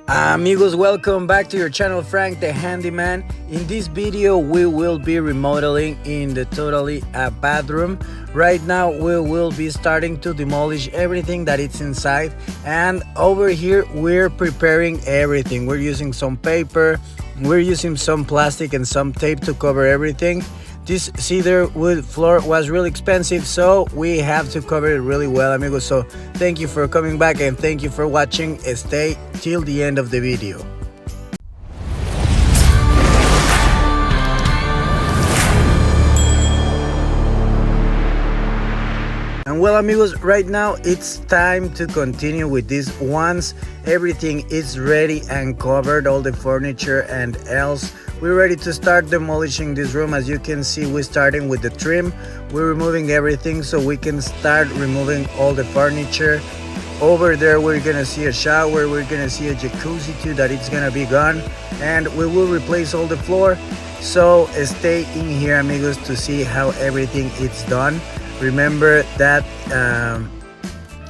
Amigos, welcome back to your channel, Frank the Handyman. In this video we will be remodeling in the totally bathroom. Right now we will be starting to demolish everything that is inside, and over here we're preparing everything. We're using some paper, we're using some plastic and some tape to cover everything. This cedar wood floor was really expensive, so we have to cover it really well, amigos. So thank you for coming back and thank you for watching. Stay till the end of the video. And well, amigos, right now it's time to continue with this. Once everything is ready and covered, all the furniture and else, we're ready to start demolishing this room. As you can see, we're starting with the trim. We're removing everything so we can start removing all the furniture. Over there we're gonna see a shower, we're gonna see a jacuzzi too, that it's gonna be gone, and we will replace all the floor. So stay in here, amigos, to see how everything is done. Remember that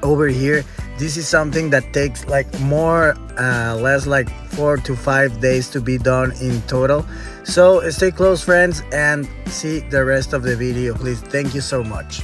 over here, this is something that takes like less like 4 to 5 days to be done in total. So stay close, friends, and see the rest of the video, please. Thank you so much.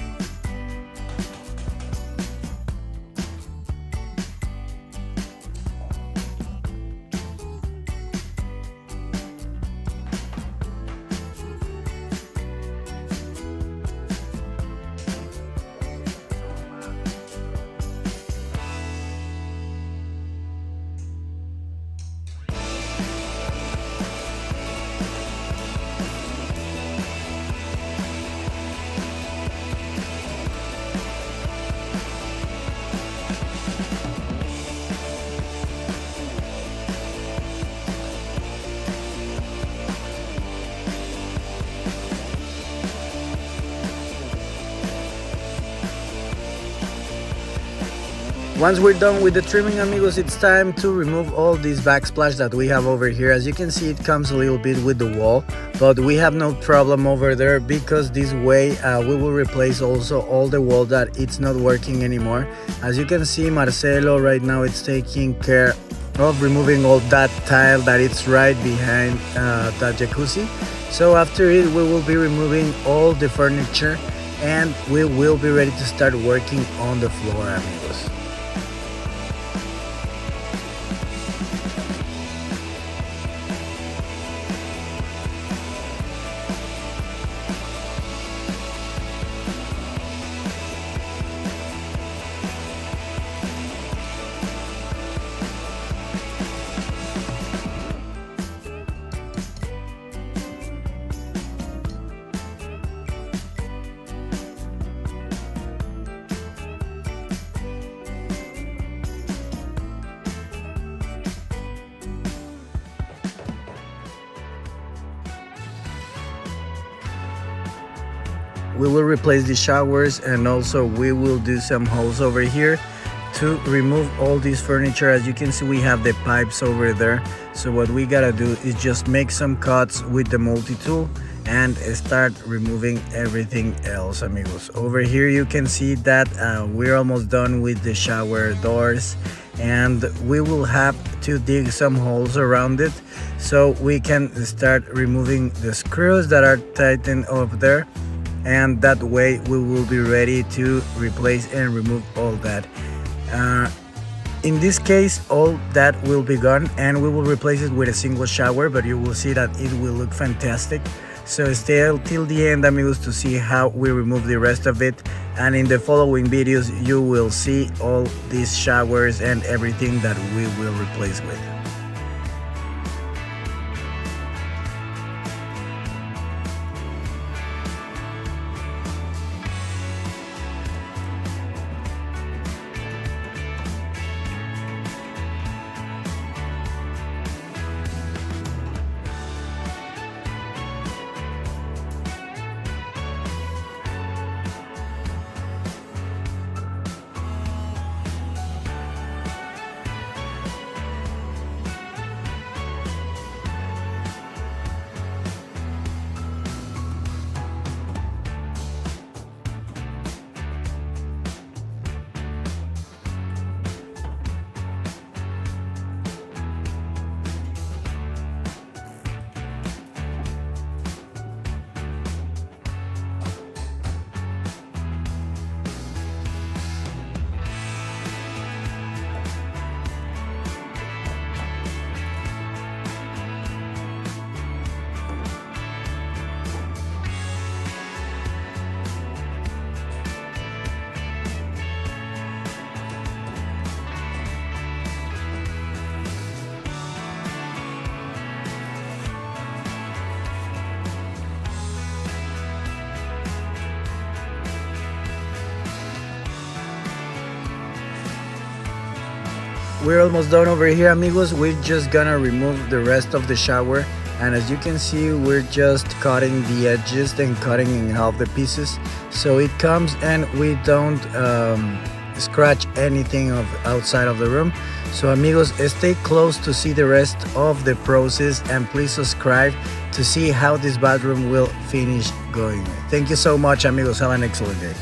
Once we're done with the trimming, amigos, it's time to remove all this backsplash that we have over here. As you can see, it comes a little bit with the wall, but we have no problem over there, because this way we will replace also all the wall that it's not working anymore. As you can see, Marcelo right now it's taking care of removing all that tile that it's right behind that jacuzzi. So after it, we will be removing all the furniture and we will be ready to start working on the floor, amigos. We will replace the showers, and also we will do some holes over here to remove all this furniture. As you can see, we have the pipes over there. So what we gotta do is just make some cuts with the multi-tool and start removing everything else, amigos. Over here you can see that we're almost done with the shower doors, and we will have to dig some holes around it so we can start removing the screws that are tightened up there, and that way we will be ready to replace and remove all that. In this case, all that will be gone and we will replace it with a single shower, but you will see that it will look fantastic. So stay till the end, amigos, to see how we remove the rest of it, and in the following videos you will see all these showers and everything that we will replace with. we're almost done over here, amigos. We're just gonna remove the rest of the shower, and as you can see, we're just cutting the edges and cutting in half the pieces so it comes and we don't scratch anything of outside of the room. So amigos, stay close to see the rest of the process, and please subscribe to see how this bathroom will finish going. Thank you so much, amigos. Have an excellent day.